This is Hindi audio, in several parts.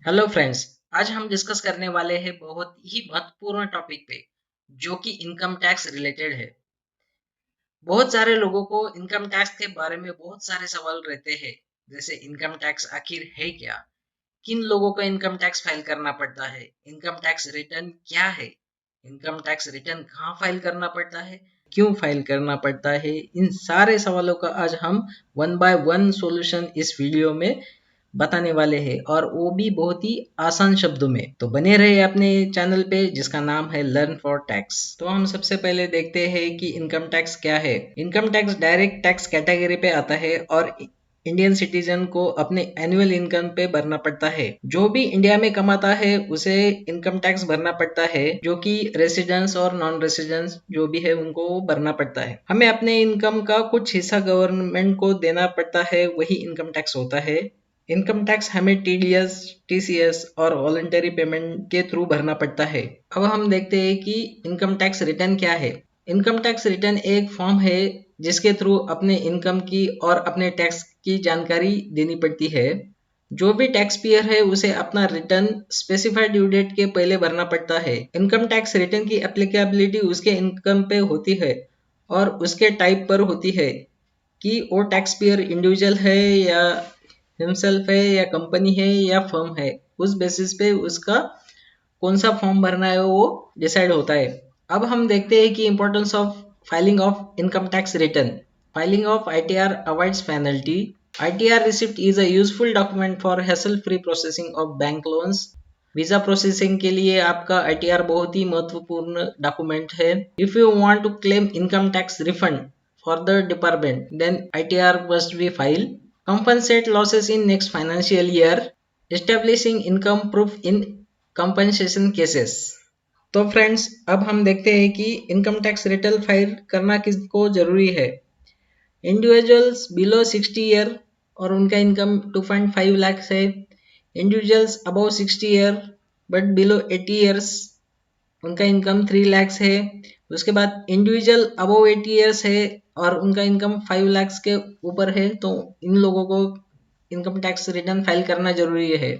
Hello friends. आज हम डिस्कस करने वाले हैं बहुत ही महत्वपूर्ण टॉपिक पे, जो कि इनकम टैक्स रिलेटेड है। बहुत सारे लोगों को इनकम टैक्स के बारे में बहुत सारे सवाल रहते हैं, जैसे इनकम टैक्स आखिर है क्या, किन लोगों को इनकम टैक्स फाइल करना पड़ता है, इनकम टैक्स रिटर्न क्या है, इनकम टैक्स रिटर्न कहाँ फाइल करना पड़ता है, क्यों फाइल करना पड़ता है। इन सारे सवालों का आज हम वन बाय वन सॉल्यूशन इस वीडियो में बताने वाले हैं, और वो भी बहुत ही आसान शब्दों में। तो बने रहे अपने चैनल पे जिसका नाम है लर्न फॉर टैक्स। तो हम सबसे पहले देखते हैं कि इनकम टैक्स क्या है। Income tax direct tax category पे आता है और इंडियन सिटीजन को अपने एनुअल इनकम पे भरना पड़ता है। जो भी इंडिया में कमाता है उसे इनकम टैक्स भरना पड़ता है, जो कि रेसिडेंट्स और नॉन रेसिडेंट्स जो भी है उनको भरना पड़ता है। हमें अपने इनकम का कुछ हिस्सा गवर्नमेंट को देना पड़ता है, वही इनकम टैक्स होता है। इनकम टैक्स हमें टीडीएस, टीसीएस और वॉलंटरी पेमेंट के थ्रू भरना पड़ता है। अब हम देखते हैं कि इनकम टैक्स रिटर्न क्या है। इनकम टैक्स रिटर्न एक फॉर्म है जिसके थ्रू अपने इनकम की और अपने टैक्स की जानकारी देनी पड़ती है। जो भी टैक्स पेयर है उसे अपना रिटर्न स्पेसिफाइड ड्यू डेट के पहले भरना पड़ता है। इनकम टैक्स रिटर्न की एप्लीकेबिलिटी उसके इनकम पे होती है और उसके टाइप पर होती है कि वो टैक्स पेयर इंडिविजुअल है या हिमसेल्फ है या कंपनी है या फर्म है। उस बेसिस पे उसका कौन सा फॉर्म भरना है वो डिसाइड होता है। अब हम देखते हैं कि importance of filing of income tax return. Filing of ITR avoids penalty. ITR receipt is a useful document for hassle free processing of bank loans. Visa processing के लिए आपका आईटीआर बहुत ही महत्वपूर्ण डॉक्यूमेंट है। If you want to claim income tax refund for the department, then ITR must be filed. Compensate losses in next financial year. Establishing income proof in compensation cases. तो फ्रेंड्स, अब हम देखते हैं कि इनकम टैक्स रिटर्न फाइल करना किसको जरूरी है। इंडिविजुअल्स बिलो 60 ईयर और उनका इनकम 2.5 लाख है। Individuals above 60 year but below 80 years, उनका इनकम 3 लैक्स है। उसके बाद इंडिविजुअल अबव 80 ईयर्स है और उनका इनकम 5 लैक्स के ऊपर है, तो इन लोगों को इनकम टैक्स रिटर्न फाइल करना जरूरी है।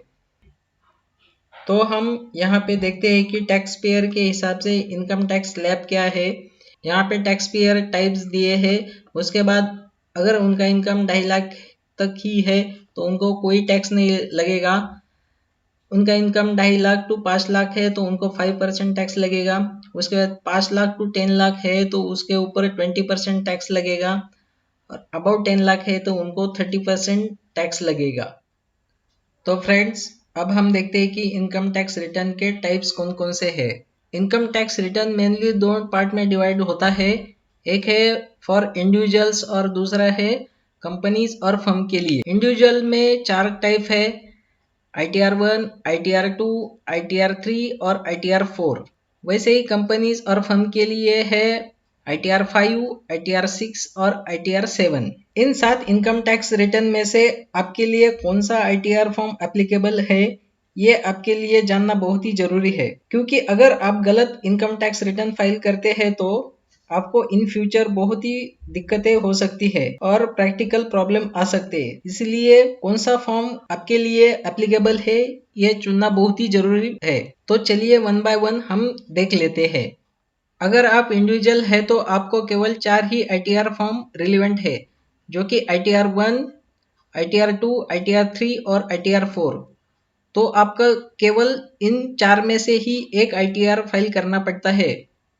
तो हम यहाँ पे देखते हैं कि टैक्स पेयर के हिसाब से इनकम टैक्स स्लैब क्या है। यहाँ पे टैक्स पेयर टाइप्स दिए हैं। उसके बाद अगर उनका इनकम 2.5 लाख तक ही है तो उनको कोई टैक्स नहीं लगेगा। उनका इनकम 2.5 लाख टू 5 लाख है तो उनको 5% टैक्स लगेगा। उसके बाद 5 लाख टू 10 लाख है तो उसके ऊपर 20% टैक्स लगेगा, और अबाउट 10 लाख है तो उनको 30% टैक्स लगेगा। तो फ्रेंड्स, अब हम देखते हैं कि इनकम टैक्स रिटर्न के टाइप्स कौन कौन से हैं। इनकम टैक्स रिटर्न मेनली दो पार्ट में डिवाइड होता है। एक है फॉर इंडिविजुअल्स और दूसरा है कंपनीज और फर्म के लिए। इंडिविजुअल में 4 टाइप है, ITR1, ITR2, ITR3 और ITR4। वैसे ही कंपनीज और फर्म के लिए है ITR5, ITR6 और ITR7। इन 7 इनकम टैक्स रिटर्न में से आपके लिए कौन सा ITR फॉर्म एप्लीकेबल है, ये आपके लिए जानना बहुत ही जरूरी है। क्योंकि अगर आप गलत इनकम टैक्स रिटर्न फाइल करते हैं तो आपको इन फ्यूचर बहुत ही दिक्कतें हो सकती है और प्रैक्टिकल प्रॉब्लम आ सकते हैं। इसलिए कौन सा फॉर्म आपके लिए एप्लीकेबल है ये चुनना बहुत ही जरूरी है। तो चलिए वन बाय वन हम देख लेते हैं। अगर आप इंडिविजुअल है तो आपको केवल 4 ही ITR फॉर्म रिलेवेंट है, जो कि ITR1, ITR2, ITR3 और ITR4। तो आपका केवल इन 4 में से ही एक ITR फाइल करना पड़ता है।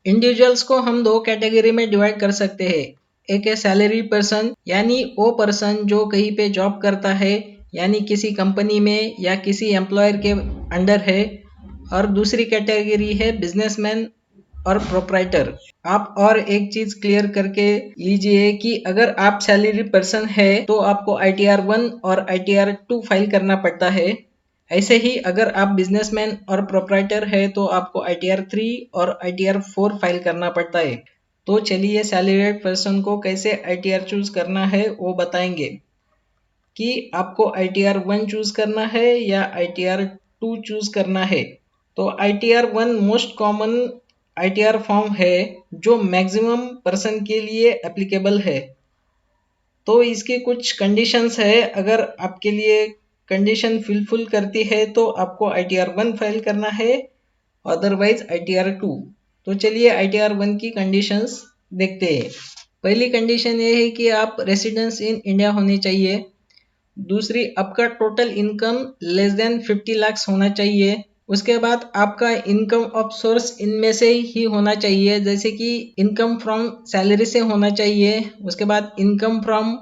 इंडिविजुअल्स को हम 2 कैटेगरी में डिवाइड कर सकते हैं। एक है सैलरी पर्सन, यानी वो पर्सन जो कहीं पे जॉब करता है, यानी किसी कंपनी में या किसी एम्प्लॉयर के अंडर है। और दूसरी कैटेगरी है बिजनेसमैन और प्रोप्राइटर। आप और एक चीज क्लियर करके लीजिए कि अगर आप सैलरी पर्सन है तो आपको ITR1 और ITR2 फाइल करना पड़ता है। ऐसे ही अगर आप बिजनेसमैन और प्रोप्राइटर है तो आपको ITR3 और ITR4 फाइल करना पड़ता है। तो चलिए सैलरीड पर्सन को कैसे ITR चूज करना है वो बताएंगे कि आपको ITR1 चूज करना है या ITR2 चूज करना है। तो ITR1 most common ITR form है जो मैक्सिमम पर्सन के लिए एप्लीकेबल है। तो इसकी कुछ कंडीशंस है। अगर आपके लिए कंडीशन फुलफिल करती है तो आपको ITR 1 फाइल करना है, अदरवाइज ITR 2। तो चलिए ITR 1 की कंडीशंस देखते हैं। पहली कंडीशन ये है कि आप रेसिडेंस इन इंडिया होने चाहिए। दूसरी, आपका total income less than 50 lakh होना चाहिए। उसके बाद आपका इनकम ऑफ सोर्स इनमें से ही होना चाहिए, जैसे कि इनकम फ्रॉम सैलरी से होना चाहिए। उसके बाद income from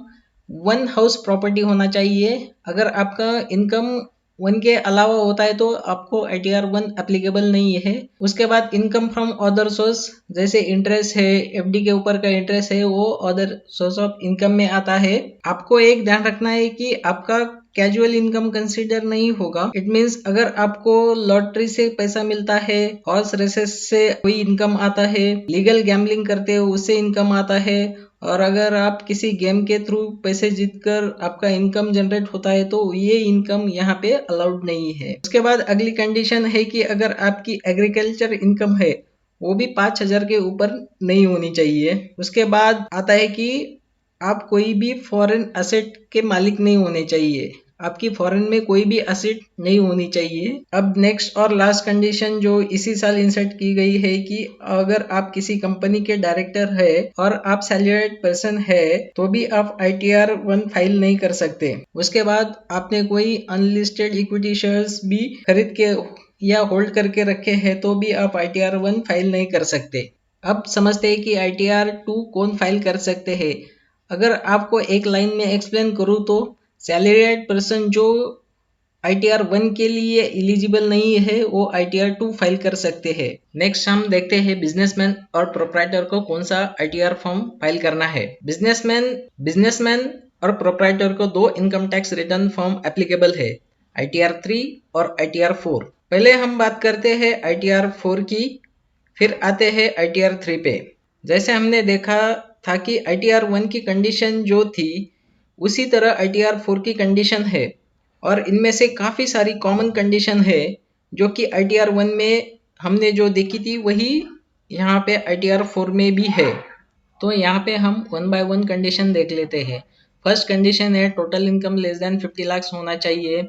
one house property होना चाहिए। अगर आपका इनकम वन के अलावा होता है तो आपको ITR 1 एप्लीकेबल नहीं है। उसके बाद इनकम फ्रॉम अदर सोर्स, जैसे इंटरेस्ट है, FD के ऊपर का इंटरेस्ट है, वो अदर सोर्स ऑफ इनकम में आता है। आपको एक ध्यान रखना है कि आपका कैजुअल इनकम कंसीडर नहीं होगा। इट मीन्स अगर आपको लॉटरी से पैसा मिलता है, हॉर्स रेसेस से कोई इनकम आता है, लीगल गैम्बलिंग करते हो उससे इनकम आता है, और अगर आप किसी गेम के थ्रू पैसे जीतकर आपका इनकम जनरेट होता है तो ये इनकम यहाँ पे अलाउड नहीं है। उसके बाद अगली कंडीशन है कि अगर आपकी एग्रीकल्चर इनकम है वो भी 5,000 के ऊपर नहीं होनी चाहिए। उसके बाद आता है कि आप कोई भी फॉरेन एसेट के मालिक नहीं होने चाहिए। आपकी फॉरेन में कोई भी एसेट नहीं होनी चाहिए। अब नेक्स्ट और लास्ट कंडीशन जो इसी साल इंसर्ट की गई है कि अगर आप किसी कंपनी के डायरेक्टर है और आप सैलरीड पर्सन है तो भी आप ITR 1 फाइल नहीं कर सकते। उसके बाद आपने कोई अनलिस्टेड इक्विटी शेयर्स भी खरीद के या होल्ड करके रखे हैं तो भी आप ITR 1 फाइल नहीं कर सकते। अब समझते हैं कि ITR 2 कौन फाइल कर सकते हैं। अगर आपको एक लाइन में एक्सप्लेन करूँ तो सैलरीड पर्सन जो ITR 1 के लिए एलिजिबल नहीं है वो ITR 2 फाइल कर सकते हैं। नेक्स्ट हम देखते हैं बिजनेसमैन और प्रोप्राइटर को कौन सा ITR फॉर्म फाइल करना है। बिजनेसमैन और प्रोप्राइटर को दो income tax return form applicable है, ITR 3 और ITR 4। पहले हम बात करते हैं ITR 4 की, फिर आते हैं ITR 3 पे। जैसे हमने देखा था कि ITR 1 की कंडीशन जो थी उसी तरह ITR 4 की कंडीशन है, और इनमें से काफ़ी सारी कॉमन कंडीशन है जो कि ITR 1 में हमने जो देखी थी वही यहाँ पे ITR 4 में भी है। तो यहाँ पे हम वन बाय वन कंडीशन देख लेते हैं। फर्स्ट कंडीशन है total income less than 50 lakh होना चाहिए।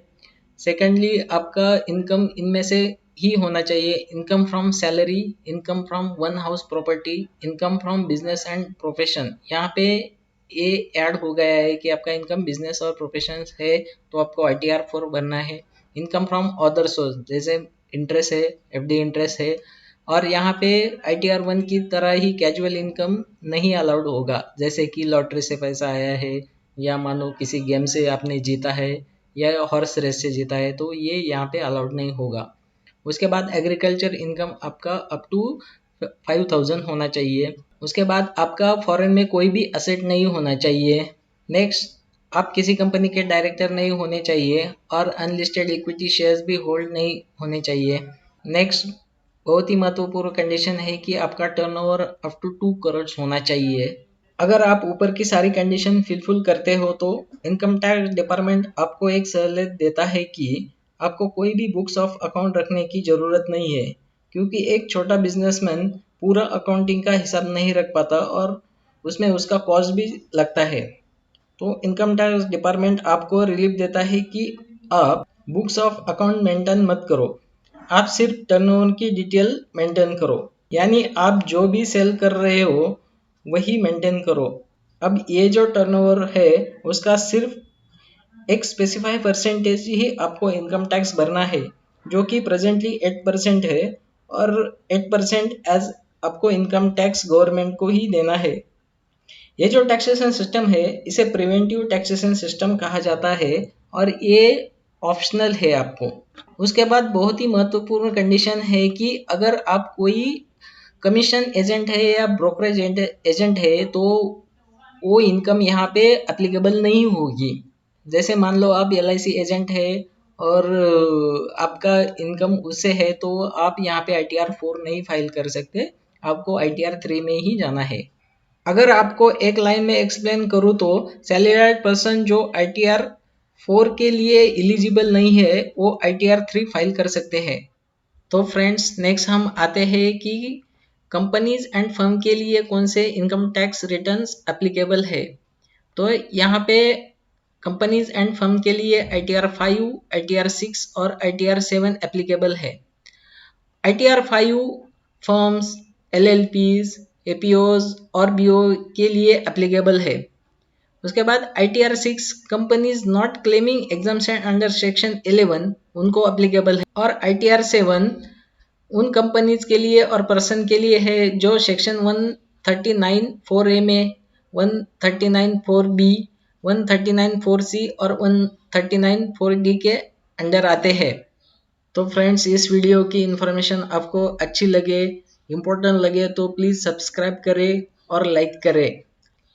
सेकेंडली, आपका इनकम इनमें से ही होना चाहिए, income from salary, income from one house property, income from business and profession. यहाँ पे ये ऐड हो गया है कि आपका इनकम बिजनेस और प्रोफेशन है तो आपको ITR 4 भरना है। इनकम फ्रॉम अदर सोर्स जैसे इंटरेस्ट है, FD इंटरेस्ट है, और यहाँ पे ITR 1 की तरह ही कैजुअल इनकम नहीं अलाउड होगा, जैसे कि लॉटरी से पैसा आया है या मानो किसी गेम से आपने जीता है या हॉर्स रेस से जीता है तो ये यहाँ पे अलाउड नहीं होगा। उसके बाद एग्रीकल्चर इनकम आपका अप टू 5,000 होना चाहिए। उसके बाद आपका फॉरेन में कोई भी असेट नहीं होना चाहिए। नेक्स्ट, आप किसी कंपनी के डायरेक्टर नहीं होने चाहिए और अनलिस्टेड इक्विटी शेयर्स भी होल्ड नहीं होने चाहिए। नेक्स्ट, बहुत ही महत्वपूर्ण कंडीशन है कि आपका टर्नओवर अप टू 2 करोड़ होना चाहिए। अगर आप ऊपर की सारी कंडीशन फुलफिल करते हो तो इनकम टैक्स डिपार्टमेंट आपको एक सहूलियत देता है कि आपको कोई भी बुक्स ऑफ अकाउंट रखने की ज़रूरत नहीं है, क्योंकि एक छोटा बिजनेसमैन पूरा अकाउंटिंग का हिसाब नहीं रख पाता और उसमें उसका कॉस्ट भी लगता है। तो इनकम टैक्स डिपार्टमेंट आपको रिलीफ देता है कि आप बुक्स ऑफ अकाउंट मेंटेन मत करो, आप सिर्फ टर्नओवर की डिटेल मेंटेन करो, यानी आप जो भी सेल कर रहे हो वही मेंटेन करो। अब ये जो टर्नओवर है उसका सिर्फ एक स्पेसिफाई परसेंटेज ही आपको इनकम टैक्स भरना है, जो कि प्रेजेंटली 8% है, और 8% एज आपको इनकम टैक्स गवर्नमेंट को ही देना है। ये जो टैक्सेशन सिस्टम है इसे प्रिवेंटिव टैक्सेशन सिस्टम कहा जाता है और ये ऑप्शनल है आपको। उसके बाद बहुत ही महत्वपूर्ण कंडीशन है कि अगर आप कोई कमीशन एजेंट है या ब्रोकरेज एजेंट है तो वो इनकम यहाँ पे एप्लीकेबल नहीं होगी। जैसे मान लो आप LIC एजेंट है और आपका इनकम उससे है तो आप यहाँ पे ITR 4 नहीं फाइल कर सकते, आपको ITR 3 में ही जाना है। अगर आपको एक लाइन में एक्सप्लेन करूँ तो सैलरीड पर्सन जो ITR 4 के लिए एलिजिबल नहीं है वो ITR 3 फाइल कर सकते हैं। तो फ्रेंड्स, नेक्स्ट हम आते हैं कि कंपनीज एंड फर्म के लिए कौन से इनकम टैक्स रिटर्न्स एप्लीकेबल है। तो यहाँ पे कंपनीज एंड फर्म के लिए ITR 5, ITR 6 और ITR 7 एप्लीकेबल है। ITR 5 फर्म्स, LLPs, APOs और BO के लिए एप्लीकेबल है। उसके बाद ITR 6 companies not claiming exemption under section 11 उनको एप्लीकेबल है, और ITR 7 उन कंपनीज के लिए और पर्सन के लिए है जो सेक्शन 139(4)A में, 139(4)B, 139(4)C और 139(4)D के अंडर आते हैं। तो फ्रेंड्स, इस वीडियो की इन्फॉर्मेशन आपको अच्छी लगे, इम्पोर्टेंट लगे तो प्लीज़ सब्सक्राइब करें और लाइक करें।